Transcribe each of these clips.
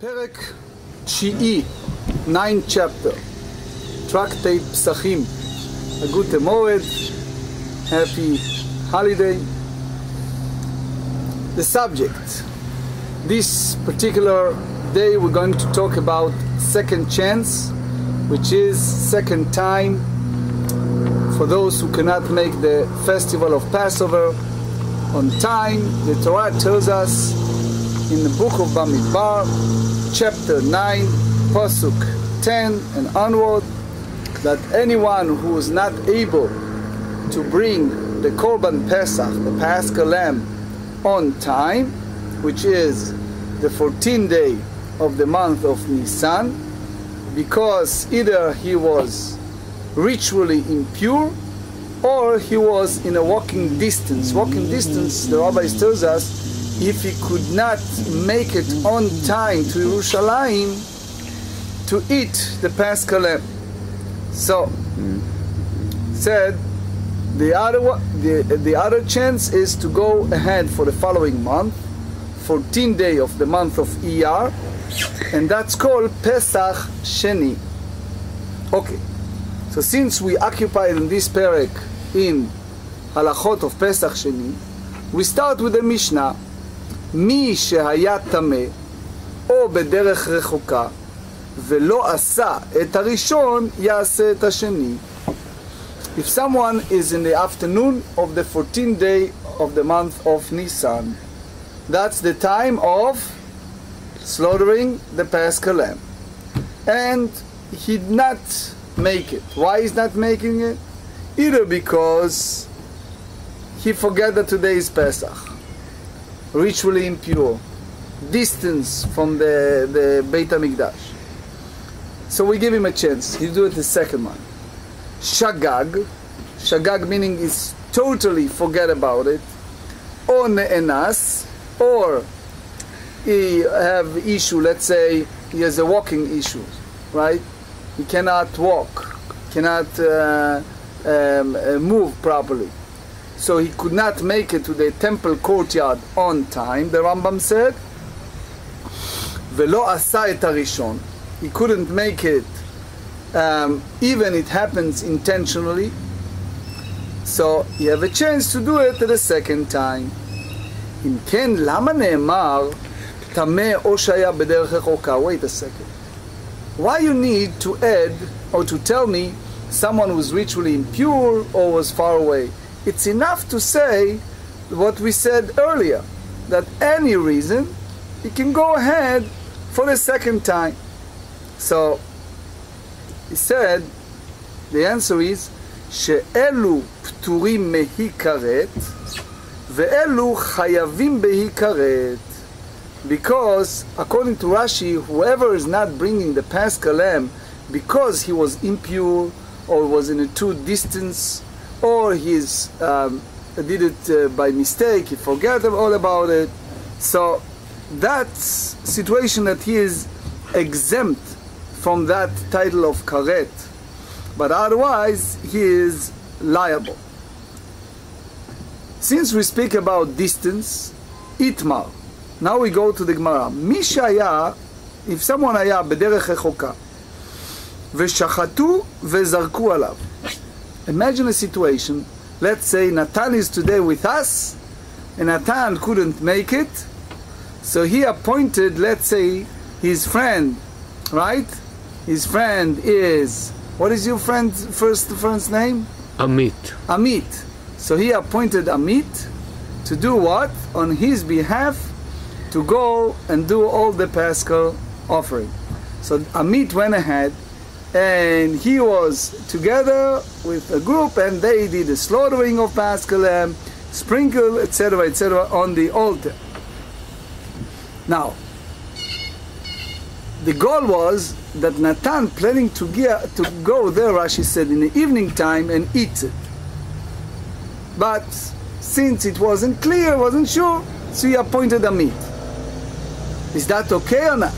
פרק 9, 9th chapter, tractate פסחים, a good מועד, happy holiday. The subject, this particular day we're going to talk about second chance, which is second time for those who cannot make the festival of Passover on time. The Torah tells us in the book of Bamidbar, chapter 9, pasuk 10 and onward, that anyone who is not able to bring the Korban Pesach, the Paschal Lamb, on time, which is the 14th day of the month of Nisan, because either he was ritually impure or he was in a walking distance. Walking distance, the rabbis tells us, if he could not make it on time to Yerushalayim to eat the Paschal Lamb. So, said the other chance is to go ahead for the following month, 14th day of the month of Iyar, and that's called Pesach Sheni. Okay, so since we occupied in this perek in halachot of Pesach Sheni, we start with the Mishnah. מי שהיה טמא או בדרך רחוקה ולא עשה את הראשון יעשה את השני. If someone is in the afternoon of the 14th day of the month of Nisan, that's the time of slaughtering the Paschal Lamb, and he did not make it. Why is not making it? Either because he forgot that today is Pesach, ritually impure, distance from the Beit HaMikdash. So we give him a chance. He'll do it the second one. Shagag. Shagag meaning is totally forget about it. Or ne'enas. Or he have issue, let's say he has a walking issue, right? He cannot walk, cannot move properly. So he could not make it to the temple courtyard on time, the Rambam said. Velo asa et harishon. He couldn't make it, even it happens intentionally. So you have a chance to do it the second time. אם כן, למה נאמר טמא או שהיה בדרך רחוקה? Wait a second. Why you need to add or to tell me someone was ritually impure or was far away? It's enough to say what we said earlier, that any reason you can go ahead for the second time. So he said the answer is שאלו פטורים מהיכרת ואלו חייבים בהיכרת, because according to Rashi, whoever is not bringing the Paschal Lamb because he was impure or was in a too distance, or he did it by mistake, he forgot all about it, so that's situation that he is exempt from that title of karet, but otherwise he is liable. Since we speak about distance, itmar, now we go to the Gemarrah. מי שהיה, if someone היה בדרך רחוקה ושחטו וזרקו עליו. Imagine a situation, let's say Natan is today with us, and Natan couldn't make it, so he appointed, let's say, his friend, right? His friend is, what is your friend's friend's name? Amit. Amit. So he appointed Amit to do what? On his behalf, to go and do all the Paschal offering. So Amit went ahead, and he was together with a group, and they did the slaughtering of Paschal Lamb, sprinkle, etc., on the altar. Now, the goal was that Natan planning to go there, Rashi said, in the evening time and eat it. But since it wasn't clear, wasn't sure, so he appointed Amit. Is that okay or not?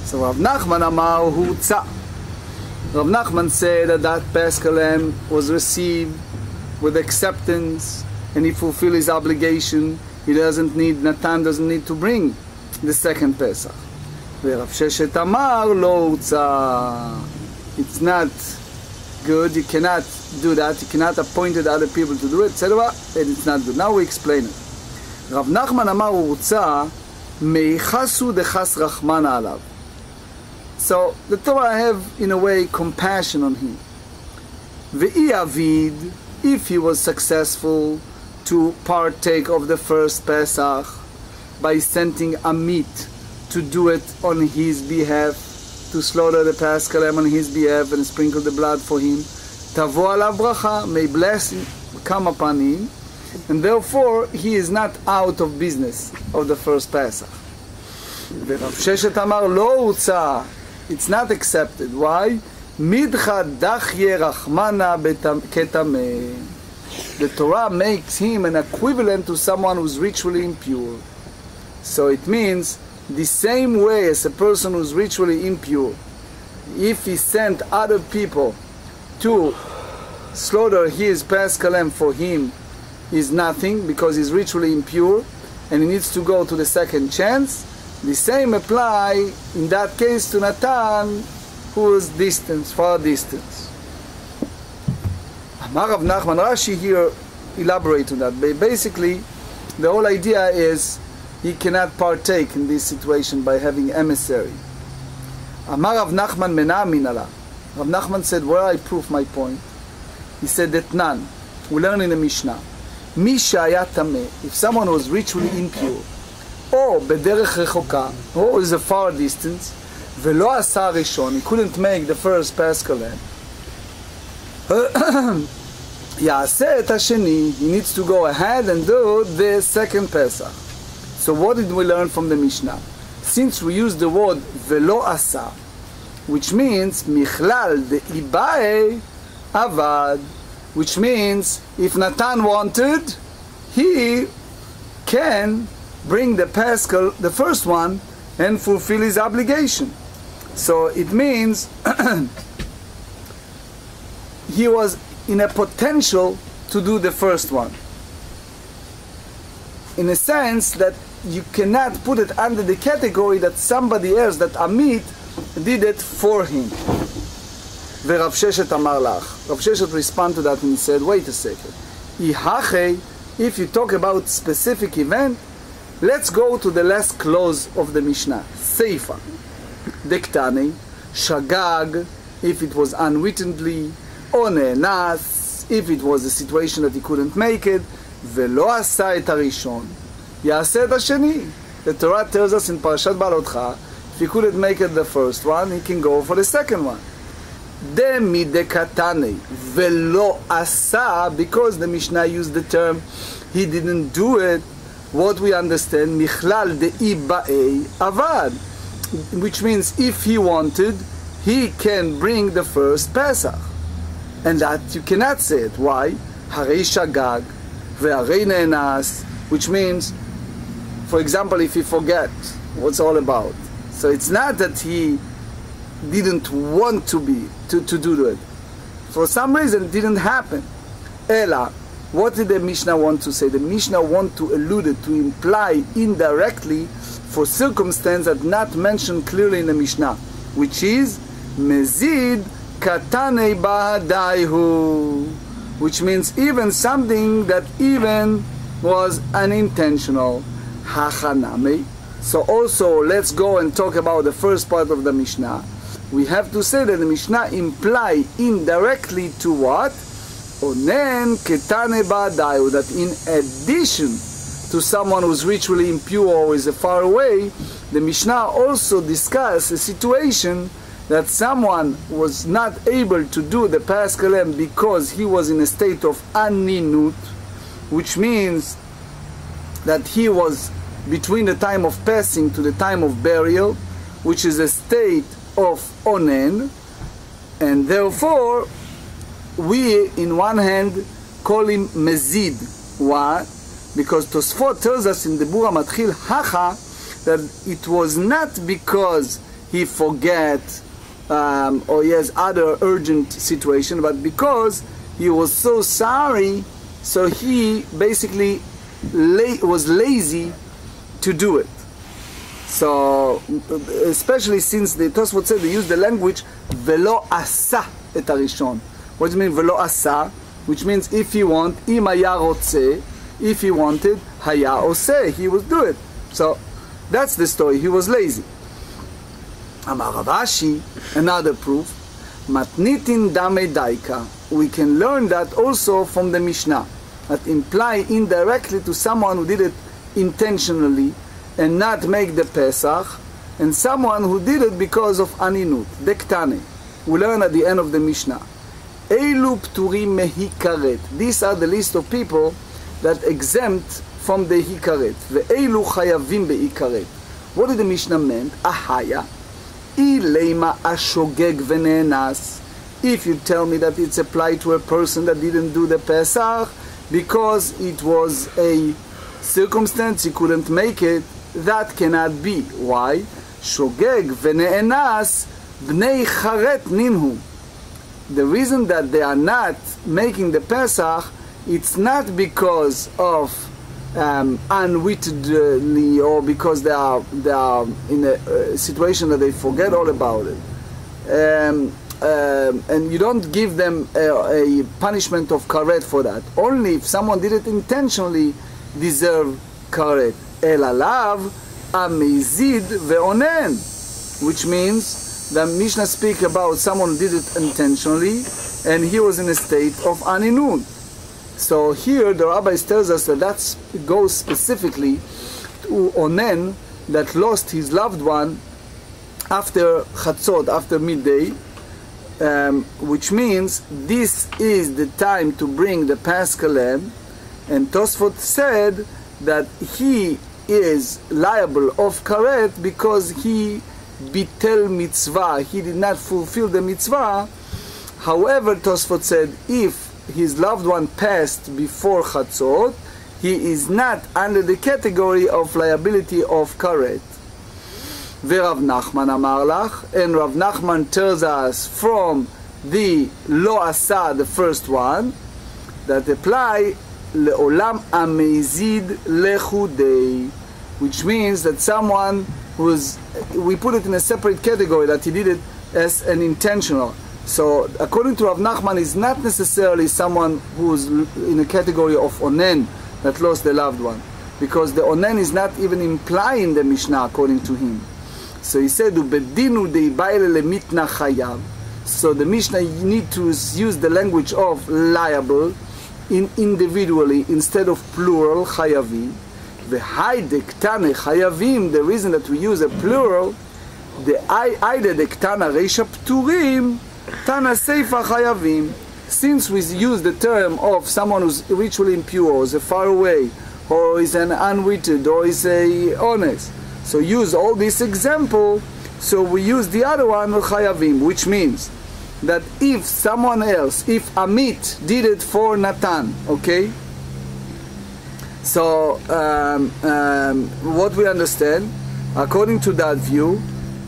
So Rav Nachman Amar Hutza. Rav Nachman said that that Paschal Lamb was received with acceptance, and he fulfilled his obligation. He doesn't need, Natan doesn't need to bring the second Pesach. ורב ששת אמר לא הוצא. It's not good, you cannot do that, you cannot appoint other people to do it, etc. And it's not good. Now we explain it. רב נחמן אמר הוצא מייחסו דחס רחמנה עליו. So the Torah have in a way compassion on him. Ve'i avid, if he was successful to partake of the first Pesach by sending a meat to do it on his behalf, to slaughter the Paschal lamb on his behalf and sprinkle the blood for him, tavo alav bracha, may blessing come upon him, and therefore he is not out of business of the first Pesach. Rav Sheshet amar lo utza, it's not accepted. Why? Midcha dachye rachmana ketameh. The Torah makes him an equivalent to someone who's ritually impure. So it means the same way as a person who's ritually impure, if he sent other people to slaughter his Paschal lamb for him, is nothing because he's ritually impure and he needs to go to the second chance. The same apply in that case to Natan, who is distance, far distance. Amar Rav Nachman, Rashi here elaborate on that. But basically, the whole idea is he cannot partake in this situation by having emissary. Amar Rav Nachman mena minala. Rav Nachman said, where I prove my point. He said that none. We learn in the Mishnah. Misha היה טמא, if someone was ritually impure, או בדרך רחוקה, or is a far distance, ולא עשה ראשון, he couldn't make the first Paschal lamb, יעשה את השני, he needs to go ahead and do the second Pesach. So what did we learn from the Mishnah? Since we use the word ולא עשה, which means מכלל דאיבאי עבד, which means if Natan wanted, he can bring the Paschal, the first one, and fulfill his obligation. So it means he was in a potential to do the first one. In a sense that you cannot put it under the category that somebody else, that Amit, did it for him. Rav Sheshet amar lach. Rav Sheshet responded to that and he said, wait a second. If you talk about specific event, let's go to the last clause of the Mishnah. Seifa. Dektane. Shagag, if it was unwittingly. Onenas, if it was a situation that he couldn't make it. Velo asa et harishon. Yaseh et hasheni. The Torah tells us in Parashat Balotcha, if he couldn't make it the first one, he can go for the second one. Demi dekatane velo asa, because the Mishnah used the term he didn't do it, what we understand, michlal de'ibaei avad, which means if he wanted, he can bring the first Pesach. And that you cannot say it. Why? Harei shagag ve'harei ne'enas, which means, for example, if he forget what's all about. So it's not that he didn't want to do it. For some reason it didn't happen. Ela, what did the Mishnah want to say? The Mishnah want to allude it, to imply indirectly for circumstance that not mentioned clearly in the Mishnah, which is mezid katane bahadaihu, which means even something that even was unintentional. Hachaname. So also let's go and talk about the first part of the Mishnah. We have to say that the Mishnah imply indirectly to what? Onen ketane ba'adayu, that in addition to someone who's ritually impure or is far away, the Mishnah also discuss a situation that someone was not able to do the Paschal lamb because he was in a state of aninut, which means that he was between the time of passing to the time of burial, which is a state of onen, and therefore we in one hand call him mezid. Why? Because Tosfot tells us in the Bura Matchil Hacha that it was not because he forget or he has other urgent situation, but because he was so sorry, so he basically was lazy to do it. So, especially since the Tosfot said they use the language velo asa et harishon. What does it mean velo asa? Which means if you want, im haya rotze, if he wanted, haya oseh, he would do it. So that's the story. He was lazy. Amar Rav Ashi, another proof. Matnitin dame daika. We can learn that also from the Mishnah, that imply indirectly to someone who did it intentionally and not make the Pesach, and someone who did it because of aninut, dektane. We learn at the end of the Mishnah. Eilu pturim mehikaret. These are the list of people that exempt from the hikaret. Ve'eilu chayavim beikaret. What did the Mishnah mean? Ahaya. Ileima ashogeg venenas. If you tell me that it's applied to a person that didn't do the Pesach because it was a circumstance, he couldn't make it, that cannot be. Why? Shogeg venenas bnei charet ninhu. The reason that they are not making the Pesach, it's not because of unwittingly or because they are in a situation that they forget all about it. And you don't give them a punishment of karet for that. Only if someone did it intentionally deserve karet. El alav amezid ve'onen, which means the Mishnah speak about someone who did it intentionally and he was in a state of aninun. So here the rabbis tells us that that goes specifically to onen that lost his loved one after chatzot, after midday, which means this is the time to bring the paschal lamb, and Tosfot said that he is liable of karet because he bitel mitzvah, he did not fulfill the mitzvah. However, Tosfot said if his loved one passed before chatzot, he is not under the category of liability of karet. Rav Nachman amar lach, and Rav Nachman tells us from the lo asa, the first one, that apply leolam amezid lechudei, which means that someone who's, we put it in a separate category, that he did it as an intentional. So according to Rav Nachman, is not necessarily someone who's in a category of onen that lost the loved one, because the onen is not even implying the Mishnah according to him. So he said, "Ubedinu deibayle lemitna chayav." So the Mishnah need to use the language of liable in individually instead of plural chayavim. V'hai dektane chayavim. The reason that we use a plural, the aide dektana reisha pturim tana seifa chayavim. Since we use the term of someone who's ritually impure, or is far away, or is an unwitted, or is a honest, so use all this example. So we use the other one chayavim, which means that if someone else, if Amit did it for Natan, okay. So what we understand, according to that view,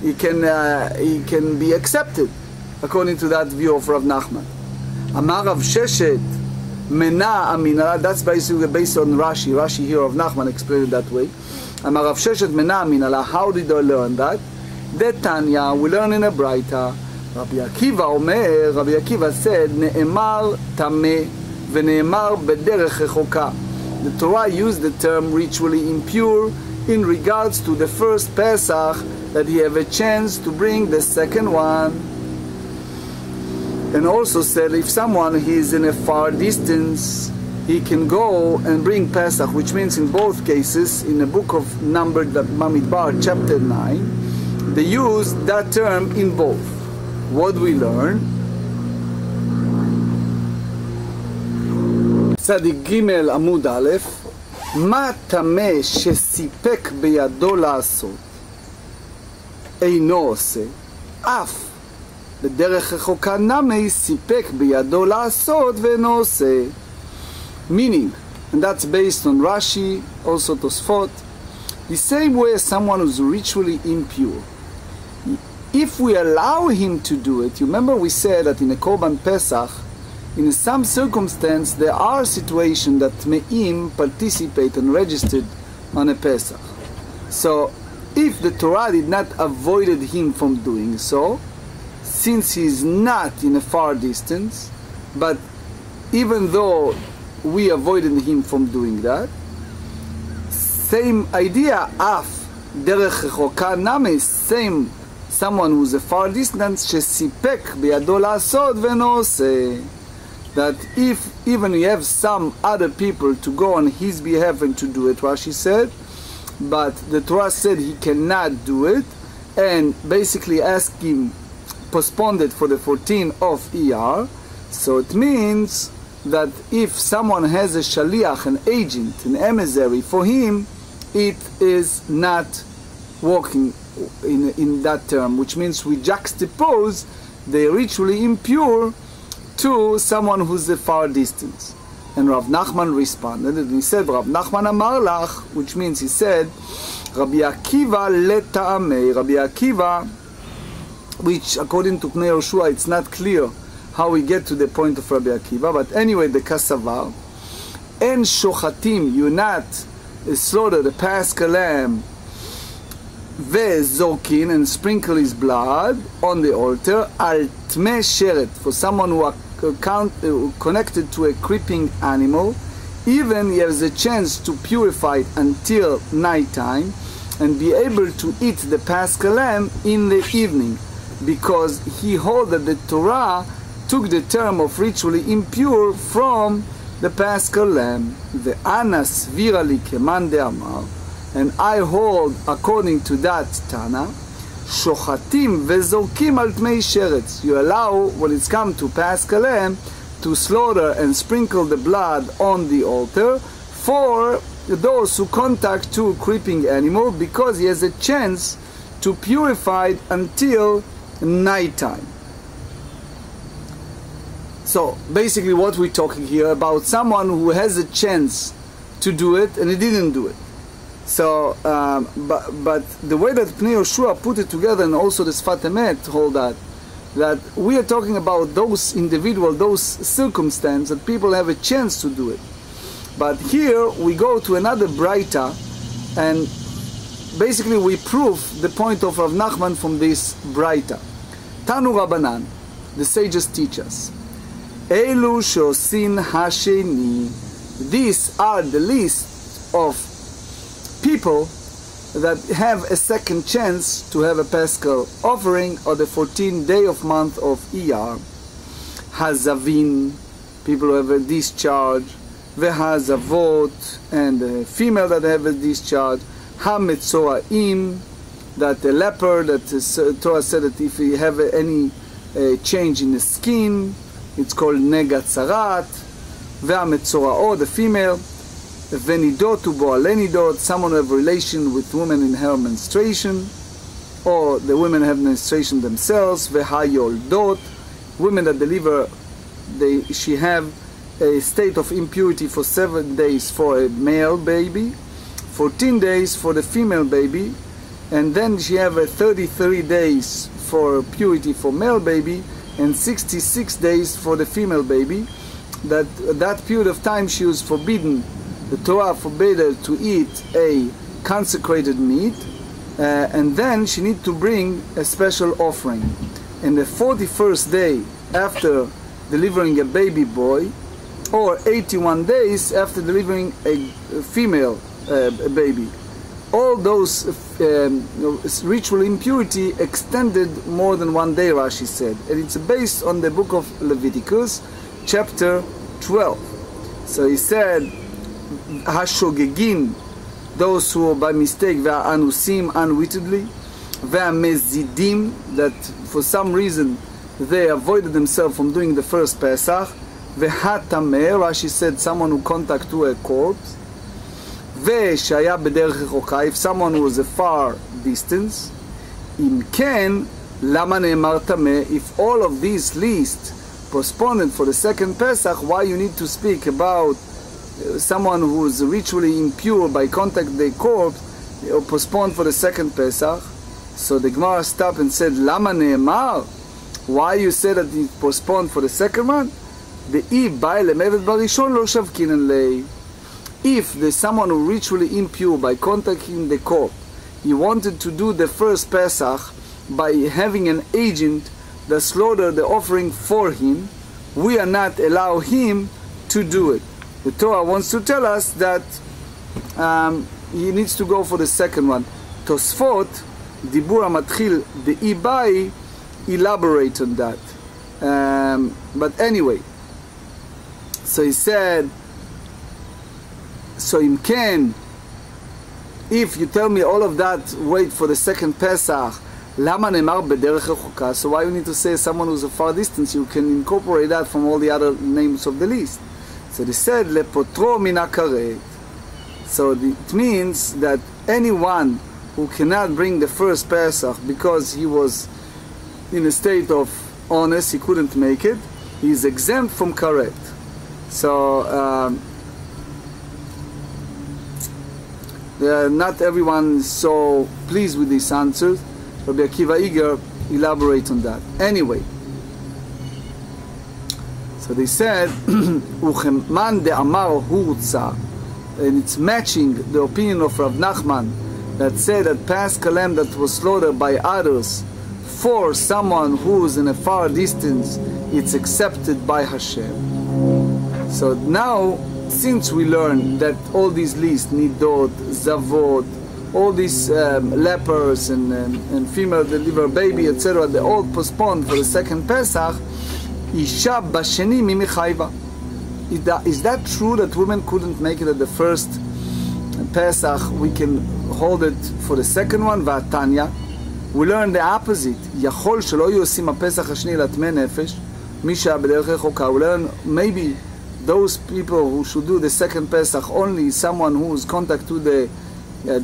he can be accepted, according to that view of Rav Nachman. Amar Rav Sheshet Mena Aminala. That's basically based on Rashi. Rashi here of Nachman explained it that way. Amar Rav Sheshet Mena Aminala. How did I learn that? The Tanya, we learn in a Braita. Rabbi Akiva Omer. Rabbi Akiva said, Ne'emar Tameh v'ne'emar b'derech rechoka. The Torah used the term ritually impure in regards to the first Pesach, that he have a chance to bring the second one. And also said if someone is in a far distance, he can go and bring Pesach, which means in both cases, in the book of Number, Bamidbar, chapter 9, they use that term in both. What we learn? Tzadik Gimel Amud Aleph, Ma tameh shesipek beyado la'asot eino ose, af בדרך רחוקה נמי סיפק בידו לעשות ואינו עושה. Meaning, and that's based on Rashi, also Tosfot, the same way as someone who's ritually impure, if we allow him to do it, you remember we said that in a Korban Pesach, in some circumstance there are situations that me'im participate and registered on a Pesach. So if the Torah did not avoided him from doing so, since he is not in a far distance, but even though we avoided him from doing that, same idea, af derech rechoka name, same someone who's a far distance, shesipek biyado la'asod ve'no oseh, that if even you have some other people to go on his behalf and to do it, Rashi said, but the Torah said he cannot do it, and basically asked him, postponed it for the 14th of Iyar. So it means that if someone has a shaliach, an agent, an emissary for him, it is not working in that term, which means we juxtapose the ritually impure to someone who's a far distance. And Rav Nachman responded, and he said, Rav Nachman amar lach, which means he said, Rabbi Akiva leta'amei, Rabbi Akiva, which according to Pnei Yoshua, it's not clear how we get to the point of Rabbi Akiva, but anyway, the Kasavar, en shochatim, you not slaughter the Paschal lamb, ve'zokin, and sprinkle his blood on the altar, al tmei sheret, for someone who are connected to a creeping animal, even he has a chance to purify it until nighttime and be able to eat the Paschal lamb in the evening, because he holds that the Torah took the term of ritually impure from the Paschal lamb. The anas virali keman de amar, and I hold according to that Tana, shochatim vezorkim al tmei sheretz. You allow, when it's come to Paschal lamb, to slaughter and sprinkle the blood on the altar for those who contact to a creeping animal, because he has a chance to purify it until nighttime. So basically what we're talking here about someone who has a chance to do it and he didn't do it. So, but the way that Pnei Yoshua put it together, and also the Sfat Emet hold that we are talking about those individual, those circumstances that people have a chance to do it. But here we go to another Braita, and basically we prove the point of Rav Nachman from this Braita. Tanu Rabbanan, the sages teach us, Elu shosin hasheni, these are the list of people that have a second chance to have a Paschal offering on the 14th day of month of Iyar. Hazavin, people who have a discharge, vehazavot, and the female that have a discharge, hametzoraim, that the leper, that the Torah said that if you have any change in the skin, it's called negatzarat, vehametzoraot, the female, venidot uboalenidot, someone who have relation with women in her menstruation, or the women have menstruation themselves, vehayoldot, women that deliver, she have a state of impurity for 7 days for a male baby, 14 days for the female baby, and then she have a 33 days for purity for male baby, and 66 days for the female baby. That period of time she was forbidden, the Torah forbade her to eat a consecrated meat, and then she need to bring a special offering. And the 41st day after delivering a baby boy, or 81 days after delivering a female baby, all those ritual impurity extended more than 1 day, Rashi said, and it's based on the book of Leviticus, chapter 12. So he said, Hashogegin, those who by mistake, ve'anusim, unwittingly, ve'amezidim, that for some reason they avoided themselves from doing the first Pesach, ve'hatameh, Rashi said, someone who contact to a corpse, ve'shaya b'derech rechoka, if someone who was a far distance, im ken, lama ne'emar tameh, if all of these lists postponed for the second Pesach, why you need to speak about someone who is ritually impure by contact the corpse, or postponed for the second Pesach? So the Gemarrah stopped and said, Lama ne'emar? Why you said that it's postponed for the second one? If there's someone who ritually impure by contacting the corpse, he wanted to do the first Pesach by having an agent that slaughtered the offering for him, we are not allow him to do it. The Torah wants to tell us that he needs to go for the second one. Tosfot, Dibur HaMatchil De'ibai, elaborate on that. But anyway, so he said, so im ken, if you tell me all of that, wait for the second Pesach, lama nemar bederech rechuka, so why you need to say someone who's a far distance? You can incorporate that from all the other names of the list. So they said, lepotro min hakaret. So it means that anyone who cannot bring the first Pesach because he was in a state of illness, he couldn't make it, he is exempt from karet. So not everyone is so pleased with this answer. Rabbi Akiva Iger elaborates on that. Anyway, so they said, Uchemman de Amar Hurza, and it's matching the opinion of Rav Nachman that said that Paschal lamb that was slaughtered by others for someone who is in a far distance, it's accepted by Hashem. So now, since we learn that all these lists, Nidot, Zavot, all these lepers and female delivered baby, etc., they all postponed for the second Pesach, Isha b'sheni mi mechayva. Is that true that women couldn't make it at the first Pesach? We can hold it for the second one. V'atanya, we learn the opposite. Yachol shelo yosim ha'Pesach hashni latmei nefesh misha b'derech rechoka. We learn maybe those people who should do the second Pesach only someone who is contact to the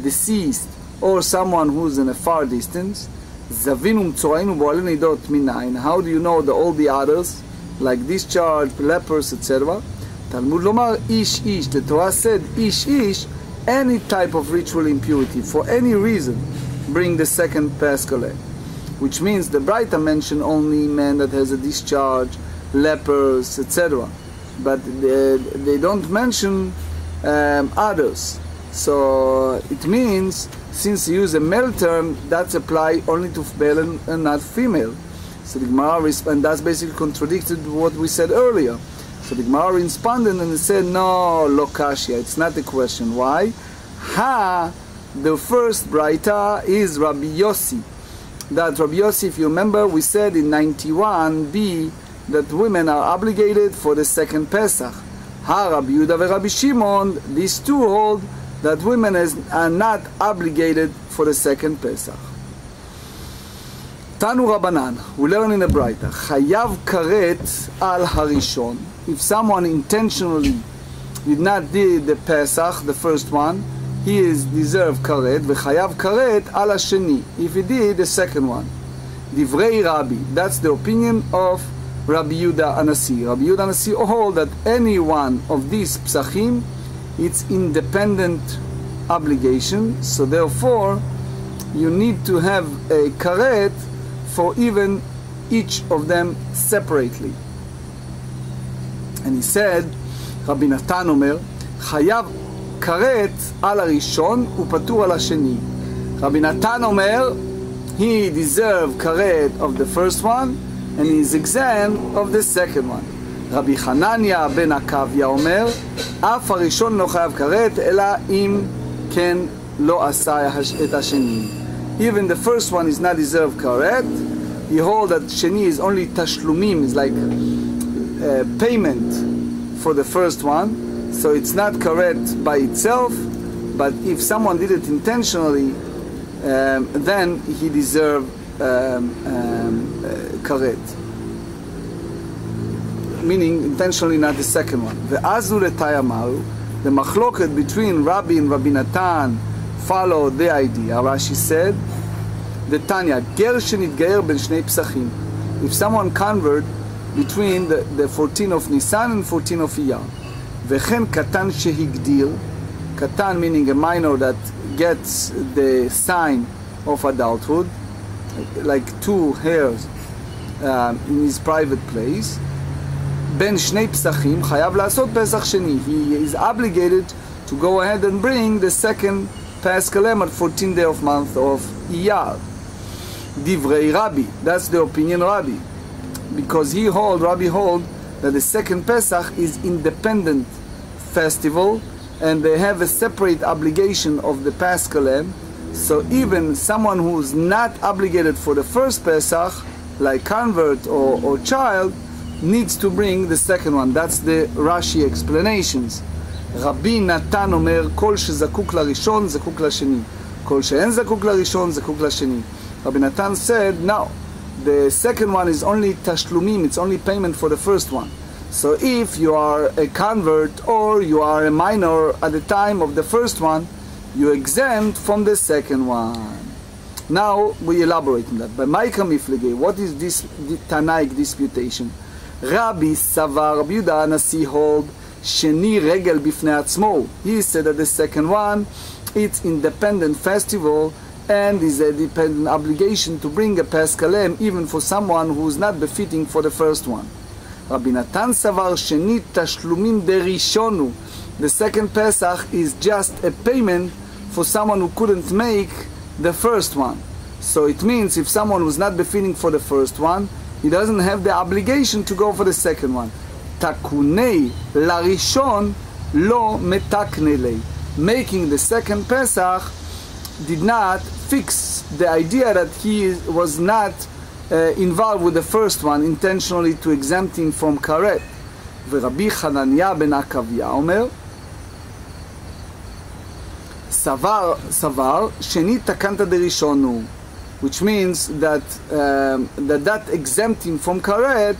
deceased or someone who is in a far distance. Zavinu mtzorainu bo'alei nidot minayin. How do you know all the others, like discharge, lepers, etc.? Talmud lomar ish ish. The Torah said ish ish, any type of ritual impurity for any reason, bring the second Paschal lamb. Which means the Braita mentioned only men that has a discharge, lepers, etc. But they don't mention others. So it means, since you use a male term, that's apply only to male and not female. So the Gemarrah, and that's basically contradicted what we said earlier. So the Gemarrah responded and said, no, lo kashya, it's not a question. Why? The first Braita is Rabbi Yossi. That Rabbi Yossi, if you remember, we said in 91b that women are obligated for the second Pesach. Rabbi Yehuda and Rabbi Shimon, these two hold that women are not obligated for the second Pesach. Tanu Rabbanan, we learn in the Braita, Chayav karet al harishon. If someone intentionally did not do the Pesach, the first one, he is deserved karet, v'chayav karet al hasheni. If he did the second one, divrei Rabbi, that's the opinion of Rabbi Yehuda Anasi. Rabbi Yehuda Anasi hold that any one of these Pesachim, it's independent obligation, so therefore you need to have a karet for even each of them separately. And he said, Rabbi Natan Omer, Chayav karet al harishon upatur al hasheni. Rabbi Natan Omer, he deserves karet of the first one, and he is exempt of the second one. Rabbi Hanania ben Akavya Omer, Af harishon lo chayav karet, ela im ken lo asa et hasheni. Even the first one is not deserved karet. He holds that sheni is only tashlumim, is like payment for the first one, so it's not karet by itself. But if someone did it intentionally, then he deserves karet, meaning intentionally not the second one. Ve'azu letayamaru, the machloket between Rabbi and Rabbi Natan followed the idea. Rashi said, the Tanya, ger shenitgayer ben shnei Pesachim. If someone convert between the 14 of Nisan and 14 of Iyar, vechen katan shehigdir, katan meaning a minor that gets the sign of adulthood, like 2 hairs in his private place, ben shnei Pesachim chayav lasot Pesach sheni. He is obligated to go ahead and bring the second Paschal lamb at 14th day of month of Iyar. Divrei Rabbi, that's the opinion of Rabbi, because Rabbi hold that the second Pesach is independent festival and they have a separate obligation of the Paschal lamb. So even someone who is not obligated for the first Pesach, like convert or child, needs to bring the second one. That's the Rashi explanations. Rabbi Natan אומר, כל שזקוק לראשון זקוק לשני. כל שאין זקוק לראשון זקוק לשני. Rabbi Natan said, no, the second one is only tashlumim, it's only payment for the first one. So if you are a convert or you are a minor at the time of the first one, you're exempt from the second one. Now we elaborate on that. By Maika Miflege, what is this Tanaic disputation? Rabbi Savar, Rabbi Yehuda Anasi hold Sheni Regel Bifnei Atzmo. He said that the second one, it's independent festival and is a dependent obligation to bring a Paschal lamb even for someone who is not befitting for the first one. Rabbi Natan Savar Sheni Tashlumim Derishonu. The second Pesach is just a payment for someone who couldn't make the first one. So it means if someone was not befitting for the first one, he doesn't have the obligation to go for the second one. Takunei larishon lo metaknelei. Making the second Pesach did not fix the idea that he was not involved with the first one intentionally to exempt him from karet. ורבי חנניה בן עקביה אומר, סבר שני תקנת דראשון, which means that that exempt him from karet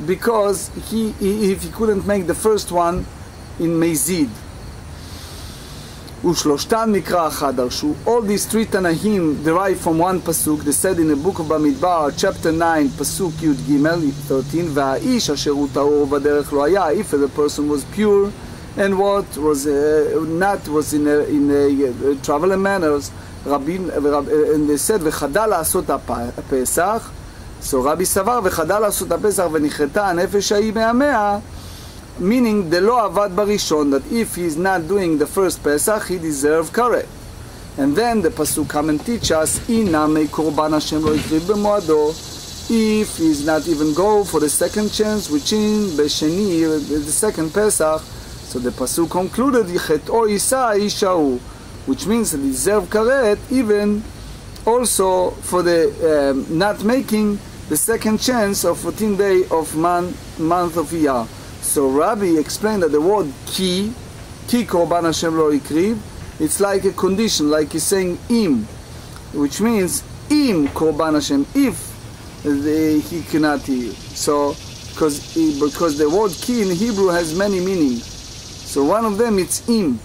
because if he couldn't make the first one in mezid. ושלושתן מקרא אחד דרשו. All these three Tanahim derive from one pasuk. They said in the book of במדבר, chapter 9, pasuk י"ג 13, והאיש אשר הוא טהור בדרך לא היה. If the person was pure and what was was in a traveling manners, and they said וחדל לעשות הפסח. So רבי סבר וחדל לעשות הפסח ונכרתה הנפש ההיא מהמאה, meaning the law avad barishon, that if he is not doing the first Pesach, he deserves karet. And then the pasuk come and teach us, iname korban Hashem lo ikriv b'moado, if he is not even go for the second chance, which in b'sheni, the second Pesach. So the pasuk concluded, yichet'o isa ishau, which means that he deserves karet even also for the not making the second chance of 14th day of month of Iyar. So Rabbi explained that the word ki korban Hashem lo ikriv, it's like a condition, like he's saying im, which means im korban Hashem, if he cannot hear. So because the word ki in Hebrew has many meanings. So one of them it's im.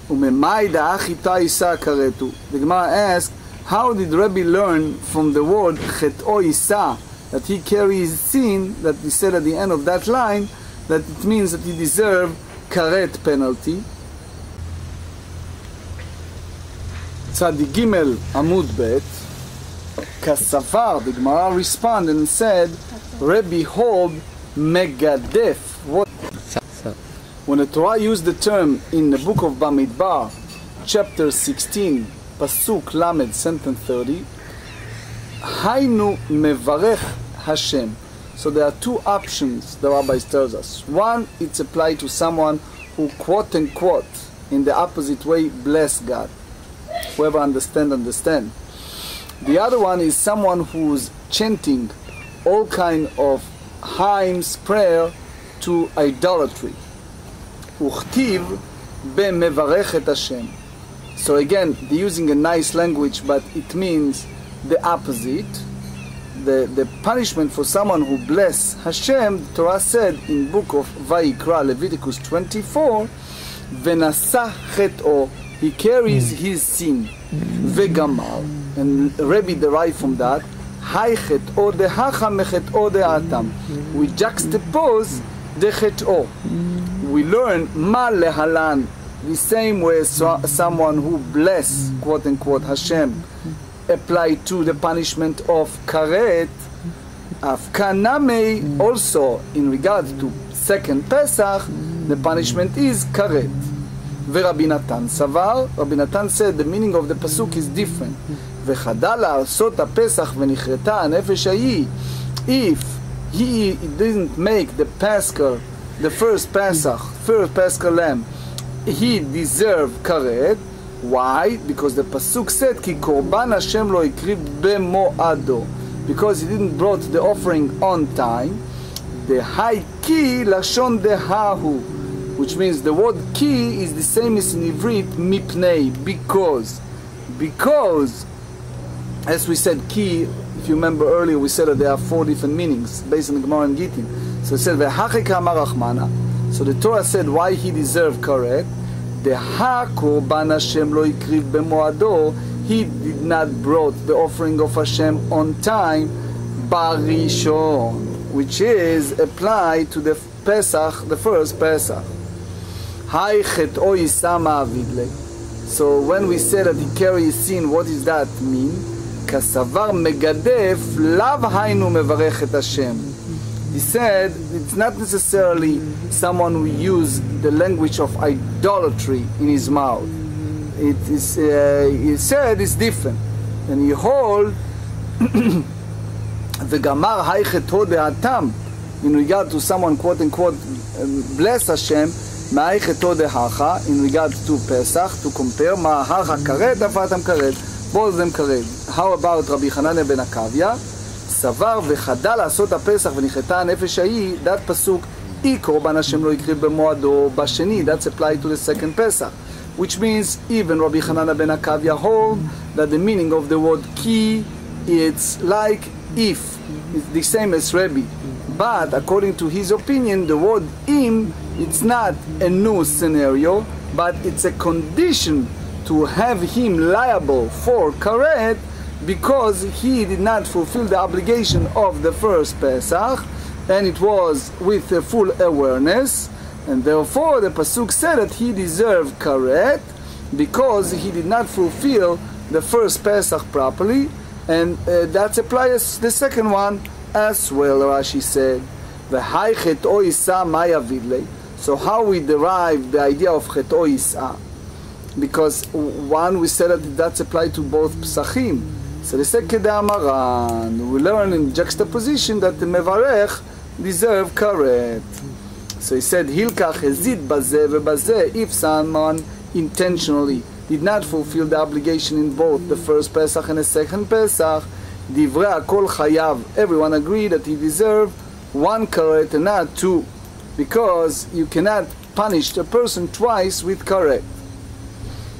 Umemai da'achita isa karetu. The Gemara asks, how did Rabbi learn from the word chet'o isa, that he carries sin, that he said at the end of that line, that it means that he deserves karet penalty. Tzadi Gimel Amud Bet, Kasavar, the Gemarrah responded and said, Rabbi hold megadef. What? When the Torah used the term in the book of Bamidbar, chapter 16, Pasuk Lamed, sentence 30, Hainu mevarech Hashem. So there are two options the Rabbi tells us. One, it's applied to someone who quote unquote in the opposite way bless God. Whoever understand. The other one is someone who's chanting all kind of hymns, prayer to idolatry. Uchtiv bemevarech et Hashem. So again, they're using a nice language, but it means the opposite. The punishment for someone who bless Hashem, the Torah said in book of Vaikra, Leviticus 24, Venasa chet'o, he carries his sin, vegamar, and Rabbi derived from that, Hai chet'o dehacha mechet'o de'atam. We juxtapose the chet'o. We learn ma lehalan, the same way as someone who bless, quote unquote, Hashem, apply to the punishment of karet. Afkaname, also in regard to second Pesach, the punishment is karet. ורבי נתן סבר, Rabbi Natan said the meaning of the pasuk is different. וחדל לעשות הפסח ונכרתה הנפש ההיא, if he didn't make the Paschal, the first Paschal lamb, he deserved karet. Why? Because the pasuk said כי קורבן השם לא הקריב במועדו, because he didn't brought the offering on time. The high ki lashon dehahu, which means the word ki is the same as in Ivrit mipnei, because as we said ki, if you remember earlier we said that there are 4 different meanings based on the Gemarrah and Gittin. So it said v'hachika amar Rachmana, so the Torah said why he deserved karet. The ha korban Hashem lo ikriv b'moado, he did not brought the offering of Hashem on time, barishon, which is applied to the Pesach, the first Pesach. Hai chet'o yisama avidle. So when we say that he carries sin, what does that mean? Kasavar megadef lav hainu mevarech et Hashem. He said it's not necessarily someone who used the language of idolatry in his mouth. It is, he said it's different. And he hold the Gamar Haichet Dehatam in regard to someone quote unquote bless Hashem, Ma'aichet Dehacha in regard to Pesach, to compare Ma'ahacha Karet, Afatam Karet, both of them Karet. How about Rabbi Hanania ben Akavya? סבר וחדל לעשות הפסח ונכרתה הנפש ההיא, that pasuk, אי קורבן השם לא יקריב במועדו בשני, that's applied to the second Pesach, which means even Rabbi Hanania ben Akavya hold that the meaning of the word ki, it's like if, it's the same as Rabbi, but according to his opinion, the word im, it's not a new scenario, but it's a condition to have him liable for karet, because he did not fulfill the obligation of the first Pesach, and it was with a full awareness, and therefore the pasuk said that he deserved karet because he did not fulfill the first Pesach properly, and that applies the second one as well. Rashi said, "V'hai chet'o yisa ma yavidle." So how we derive the idea of chet'o yisa? Because one, we said that that's applied to both Pesachim. So the second Amaran, we learn in juxtaposition that the Mevarech deserve karet. So he said, Hilkach ezid bazeh ve'bazeh, if someone intentionally did not fulfill the obligation in both the first Pesach and the second Pesach, divrei hakol chayav, everyone agreed that he deserved 1 karet and not 2, because you cannot punish a person twice with karet.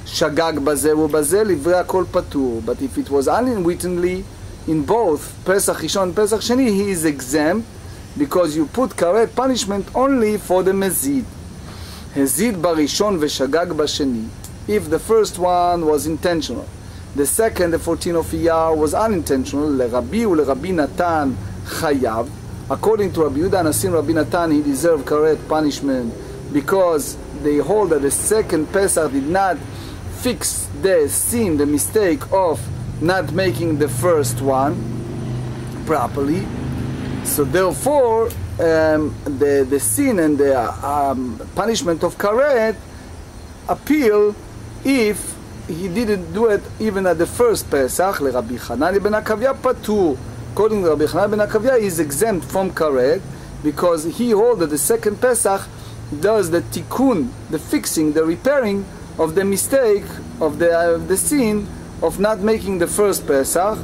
Shagag bazeh u'bazeh livrei hakol patur. But if it was unwittingly in both Pesach Rishon and Pesach Sheni, he is exempt, because you put karet punishment only for the mezid. Hezid barishon v'shagag b'sheni. If the first one was intentional, the second, the 14th of Iyar, was unintentional, leRabbi u'leRabbi Natan chayav. According to Rabbi Yehuda Anasin, Rabbi Natan, he deserved karet punishment because they hold that the second Pesach did not fix the sin, the mistake of not making the first one properly. So therefore, the sin and the punishment of karet appeal if he didn't do it even at the first Pesach. Rabbi Hanania ben Akavya patur. According to Rabbi Hanania ben Akavya, he is exempt from karet because he holds that the second Pesach does the tikkun, the fixing, the repairing of the mistake of the sin of not making the first Pesach.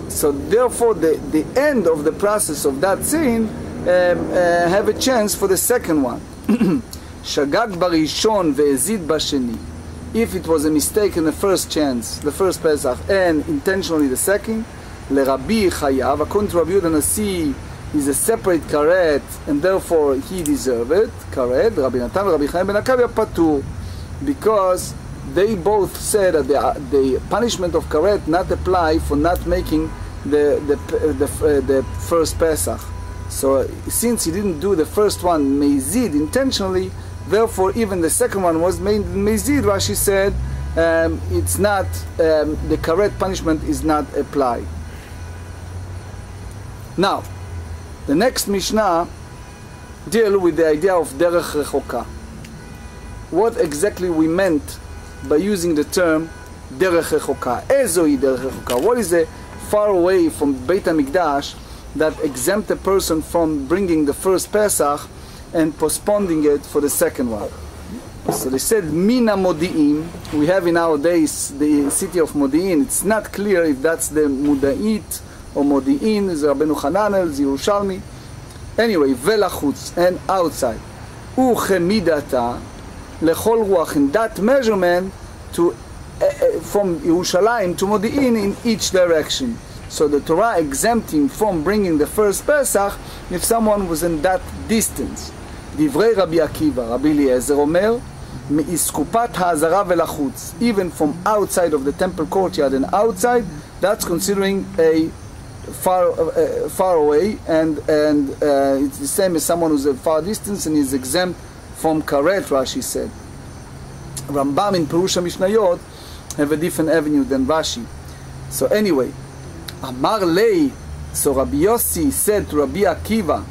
So therefore the end of the process of that sin have a chance for the second one. Shagag barishon ve'ezid basheni. If it was a mistake in the first chance, the first Pesach, and intentionally the second, leRabbi chayav, according to Rabbi Yehuda Nasi, is a separate karet, and therefore he deserves it, karet. Rabbi Natan and Rabbi Hanania ben Akavya patur, because they both said that the punishment of karet not apply for not making the first Pesach. So since he didn't do the first one mezid intentionally, therefore even the second one was made mezid. Rashi said it's not the karet punishment is not applied. Now, the next Mishnah deal with the idea of derech rechoka. what exactly we meant by using the term derech rechoka. Ezoi derech rechoka. What is the far away from Beit HaMikdash that exempt a person from bringing the first Pesach and postponing it for the second one? So they said Mina Modi'in. We have in our days the city of Modi'in. It's not clear if that's the Muda'it or Modi'in, is Rabbeinu Hananel, is Yerushalmi. Anyway, velachutz, and outside. Uchemidata lechol ruach, in that measurement to from Yerushalayim to Modi'in in each direction. So the Torah exempt him from bringing the first Pesach if someone was in that distance. Divrei Rabbi Akiva, Rabbi Eliezer Omer, me'iskupat ha'azara velachutz, even from outside of the temple courtyard and outside, that's considering a far away, and it's the same as someone who's a far distance and is exempt from karet, Rashi said. Rambam in Perush HaMishnayot have a different avenue than Rashi. So anyway, Amar Lei, so Rabbi Yossi said to Rabbi Akiva,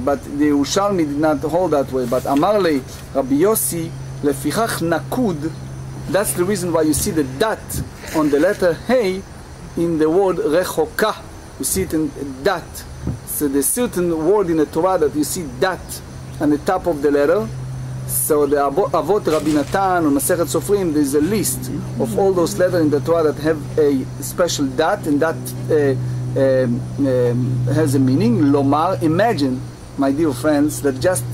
but the Yerushalmi did not hold that way, but Amar Lei, Rabbi Yossi, lefichach nakud, that's the reason why you see the dot on the letter Hey in the word rechoka. You see it in dot. So there's certain word in the Torah that you see dot on the top of the letter. So the Avot Rabbi Natan on Masechet Sofrim, there's a list of all those letters in the Torah that have a special dot, and that has a meaning. Lomar, imagine, my dear friends, that just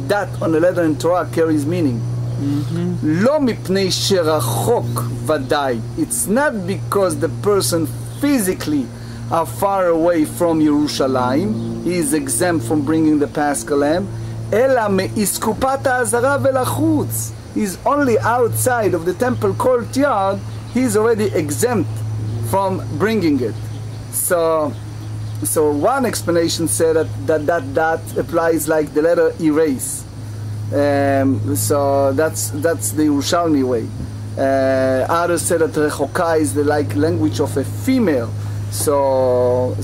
dot on the letter in Torah carries meaning. Lo mipnei sherachok vadai. It's not because the person physically are far away from Yerushalayim, he is exempt from bringing the Paschal Lamb. Ela me'iskupat ha'azara velachutz. He's only outside of the temple courtyard, he's already exempt from bringing it. So one explanation said that applies like the letter erase. So that's the Yerushalmi way. Others said that rechoka is the like language of a female. So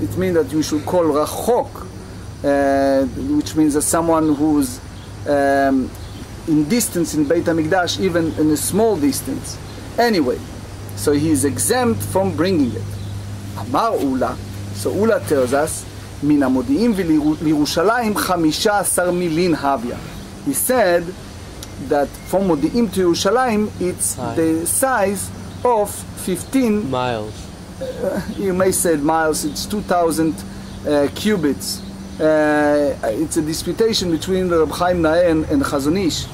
it means that you should call rachok, which means that someone who's in distance in Beit HaMikdash, even in a small distance. Anyway, so he is exempt from bringing it. Amar Ula. So Ula tells us, Min HaModi'im v'Yerushalayim 15 milin havya. He said that from Modi'im to Yerushalayim, it's the size of 15 miles. You may say miles, it's 2,000 cubits. It's a disputation between Reb Chaim Naeh and Chazon Ish.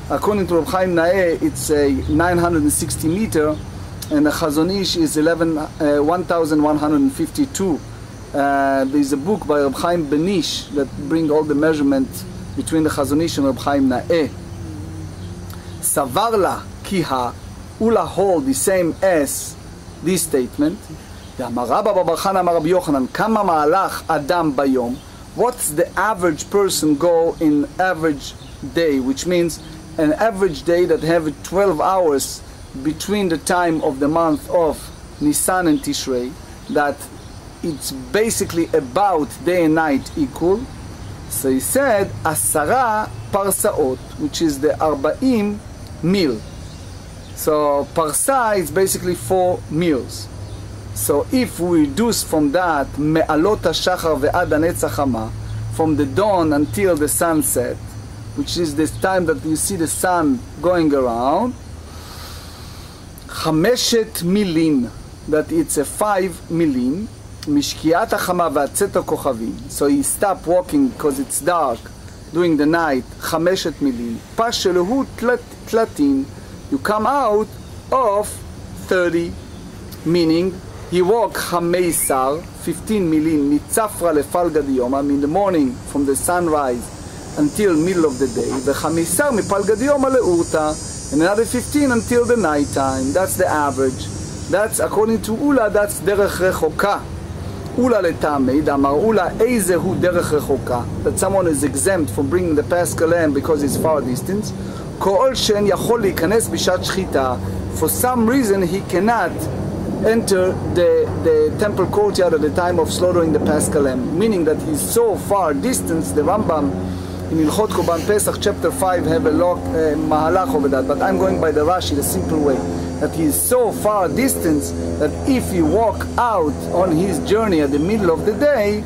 According to Reb Chaim Naeh, it's a 960 meter, and the Chazon Ish is 1,152. There's a book by Reb Chaim Benish that bring all the measurement between the Chazon Ish and Reb Chaim Naeh. Savarla kiha ula hold the same as this statement. What's the average person go in average day, which means an average day that have 12 hours between the time of the month of Nisan and Tishrei, that it's basically about day and night equal. So he said asara parsaot, which is the 40 meal. So parsa is basically 4 meals. So if we reduce from that me'alot hashachar ve'ad hanetzach hama, from the dawn until the sunset, which is this time that you see the sun going around, 5 milin, that it's a 5 milin, mishkiat hachama v'atzet ha'kochavim. So you stop walking because it's dark during the night, 5 milin, pasheluhu tlatin, you come out of 30, meaning he walk 15 milin mitzafra lefalga diyoma, in the morning from the sunrise until middle of the day, ו15 מפלגה דיומא לאורתא, and another 15 until the night time. That's the average. That's according to Ula, that's דרך רחוקה. Ula לטעמי, דאמר Ula, איזה הוא דרך רחוקה, that someone is exempt from bringing the Paschal Lamb because it's far distance. כל שאין יכול להיכנס בשעת שחיטה, for some reason he cannot enter the temple courtyard at the time of slaughtering the Paschal Lamb, meaning that he's so far distance. The Rambam in Ilchot Korban Pesach chapter 5 have a long mahalach over that, but I'm going by the Rashi, the simple way, that he is so far distance that if he walk out on his journey at the middle of the day,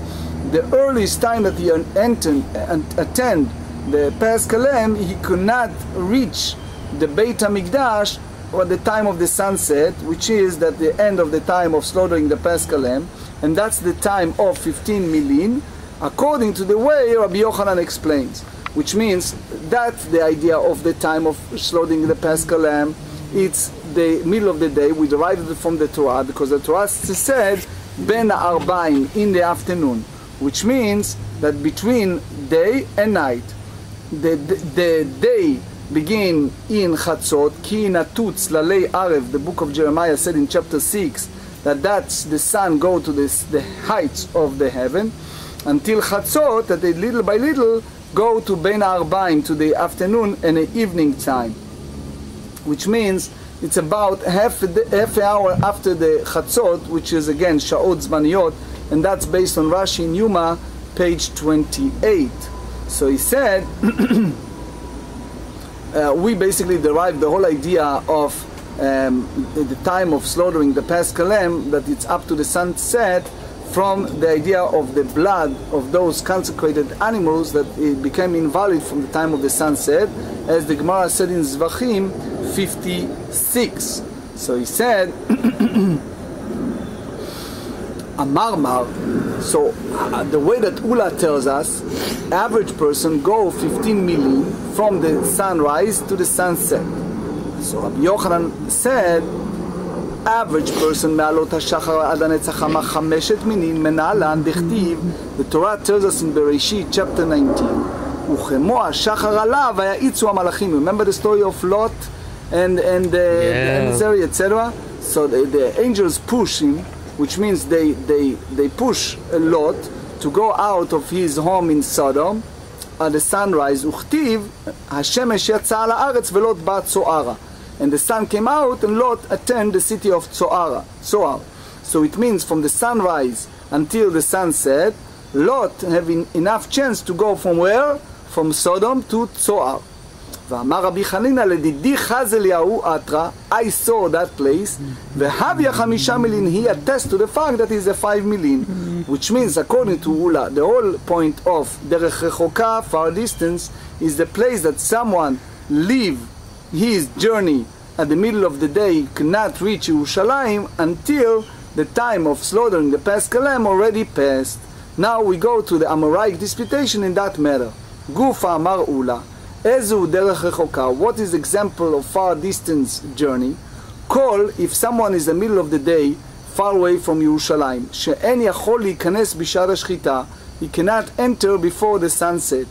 the earliest time that he attend the Paschal Lamb, he could not reach the Beit HaMikdash at the time of the sunset, which is at the end of the time of slaughtering the Paschal Lamb, and that's the time of 15 milin, according to the way Rabbi Yochanan explains, which means that's the idea of the time of slaughtering the Paschal Lamb. It's the middle of the day. We derived it from the Torah, because the Torah said ben arbaim, in the afternoon, which means that between day and night, the day begin in Chatzot, ki natutz lalei arev, the book of Jeremiah said in chapter 6, that's the sun go to the heights of the heaven, until Chatzot, that they little by little go to ben arbaim, to the afternoon and the evening time, which means it's about half an hour after the Chatzot, which is again Sha'ot Zmaniyot, and that's based on Rashi in Yoma, page 28. So he said, we basically derived the whole idea of the time of slaughtering the Paschal Lamb, that it's up to the sunset, from the idea of the blood of those consecrated animals, that it became invalid from the time of the sunset, as the Gemarrah said in Zvachim 56. So he said, Amarmar, so the way that Ula tells us, average person go 15 milin from the sunrise to the sunset. So Rabbi Yochanan said, average person מעלות השחר עד הנצח חמשת מינים מנהלן דכתיב, the Torah tells us in Bereshit chapter 19, וכמו השחר עליו היעיצו המלאכים. Remember the story of Lot and the emissary, etc.? So the angels push him, which means they push Lot to go out of his home in Sodom at the sunrise. וכתיב השמש יצא על הארץ ולוט בא צוערה. And the sun came out, and Lot attained the city of Zoar. So it means from the sunrise until the sunset, Lot having enough chance to go from where? From Sodom to Zoar. ואמר רבי חנינא לדידי חז אליהו אתרא, I saw that place, והביא 5 milin, he attests to the fact that it's a 5 milin, which means according to Ula, the whole point of דרך רחוקה, far distance, is the place that someone leave his journey at the middle of the day, cannot reach Yerushalayim until the time of slaughtering the Paschal Lamb already passed. Now we go to the Amoraic disputation in that matter. Gufa Amar Ula, Ezu derech rechoka, what is example of far distance journey? Call, if someone is the middle of the day, far away from Yerushalayim, she'en yachol להיכנס בשעת השחיטה, he cannot enter before the sunset.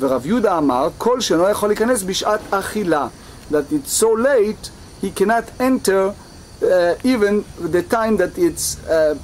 ורב יהודה אמר, כל שאינו יכול להיכנס בשעת אכילה, that it's so late, he cannot enter even the time that it's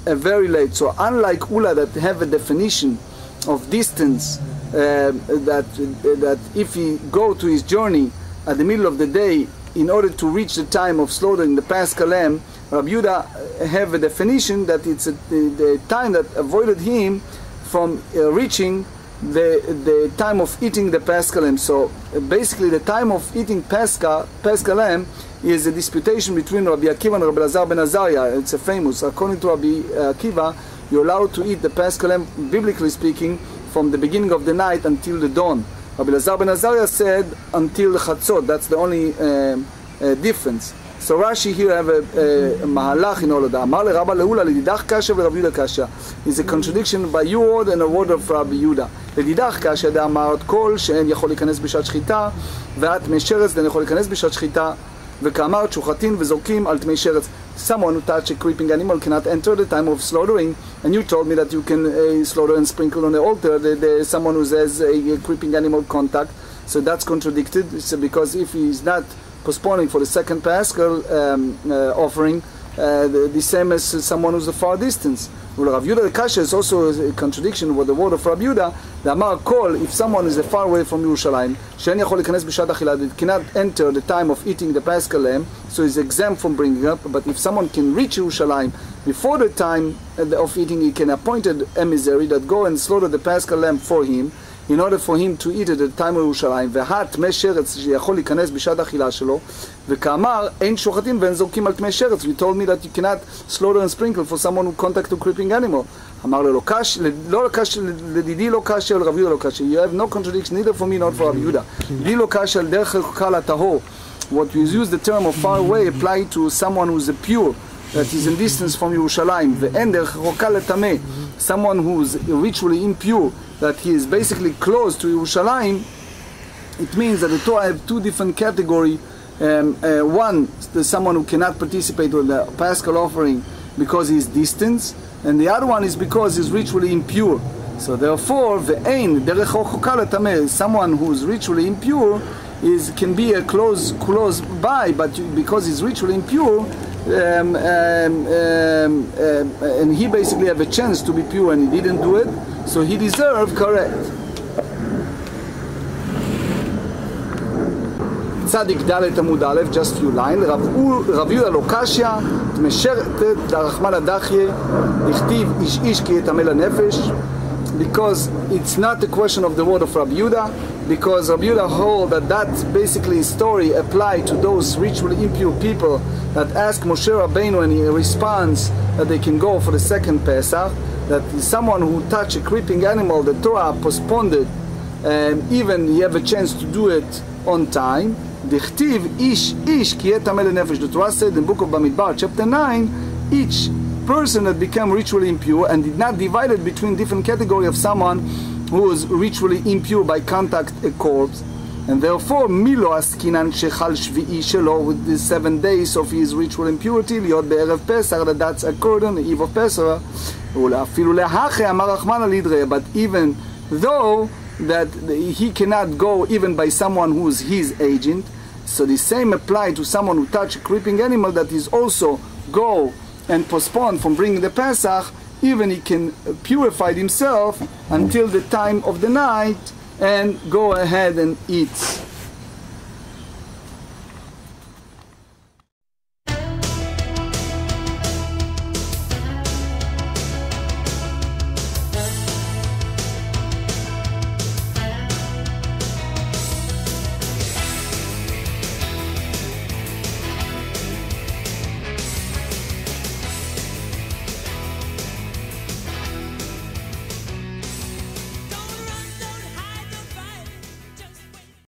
very late. So unlike Ula that have a definition of distance, that if he go to his journey at the middle of the day in order to reach the time of slaughtering the Paschal Lamb, Rabbi Yehuda have a definition that it's the time that avoided him from reaching the time of eating the Paschal Lamb. So basically the time of eating Paschal Lamb is a disputation between Rabbi Akiva and Rabbi Lazar ben Azariah. It's a famous, according to Rabbi Akiva, you're allowed to eat the Paschal Lamb, biblically speaking, from the beginning of the night until the dawn. Rabbi Lazar ben Azariah said until the Chatzot. That's the only difference. So Rashi here have a mahalach in all of that. Amar le Rabba leula לדidach kasha ורב יהודה kasha. Is a contradiction by your word and a word of Rabbi Yehuda. לדidach kasha דאמרת כל שאין יכול להיכנס בשעת שחיטה, ואת תמי שרץ דאין יכול להיכנס בשעת שחיטה, וכאמרת שוחטין וזורקים על תמי שרץ. Someone who touch a creeping animal cannot enter the time of slaughtering, and you told me that you can slaughter and sprinkle on the altar someone who has a creeping animal contact. So that's contradicted. So because if he is not postponing for the second Paschal offering, the same as someone who's a far distance. Well, Rav Yehuda the Kasha is also a contradiction with the word of Rav Yehuda. The Amar Kol, if someone is far away from Yerushalayim, she'en yachol להיכנס בשעת אכילה, it cannot enter the time of eating the Paschal Lamb, so he's exempt from bringing up. But if someone can reach Yerushalayim before the time of eating, he can appoint an emissary that go and slaughter the Paschal Lamb for him, in order for him to eat at the time of ירושלים, והטמא שרץ שיכול להיכנס בשעת האכילה שלו, וכאמר, אין שוחטים ואין זורקים על טמא שרץ. You told me that you cannot slaughter and sprinkle for someone who contact a creeping animal. אמר לו, לא קשה, לדידי לא קשה, לרב יהודה לא קשה. You have no contradiction, neither for me, not for רב יהודה. דידי לא קשה על דרך רחוקה לטהור. What we use the term of far away apply to someone who is pure, that is in distance from ירושלים, ואין דרך רחוקה לטמא, someone who is ritually impure, that he is basically close to ירושלים. It means that the Torah have two different categories. One, there's someone who cannot participate with the Paschal offering because he is distant, and the other one is because he is ritually impure. So therefore, ve'ein derech hochokah letameh, someone who is ritually impure can be a close by, but because he's ritually impure, and he basically have a chance to be pure and he didn't do it, so he deserved correct. צדיק ד' עמוד א', just few lines. רב יהודה לא קשיא, משרתת דרחמנא דחיה, הכתיב איש איש כי יטמא לנפש, because it's not a question of the word of Rabbi Yehuda, because Rabbi Yehuda hold that basically story applied to those ritually impure people that ask Moshe Rabbeinu, and he responds that they can go for the second Pesach, that someone who touched a creeping animal, the Torah postponed it, even he have a chance to do it on time. דכתיב איש איש כי יהיה טמא לנפש. The Torah said in the book of Bamidbar, chapter 9, each person that became ritually impure and did not divide it between different category of someone who was ritually impure by contact a corpse, and therefore מילו עסקינן שחל שביעי שלו, with the 7 days of his ritual impurity, להיות בערב פסח, that that's occurred on the eve of Pesach, ואפילו להכי אמר רחמנא לידריה, but even though that he cannot go even by someone who is his agent, so the same apply to someone who touch a creeping animal, that is also go and postpone from bringing the Pesach, even he can purify himself until the time of the night and go ahead and eat.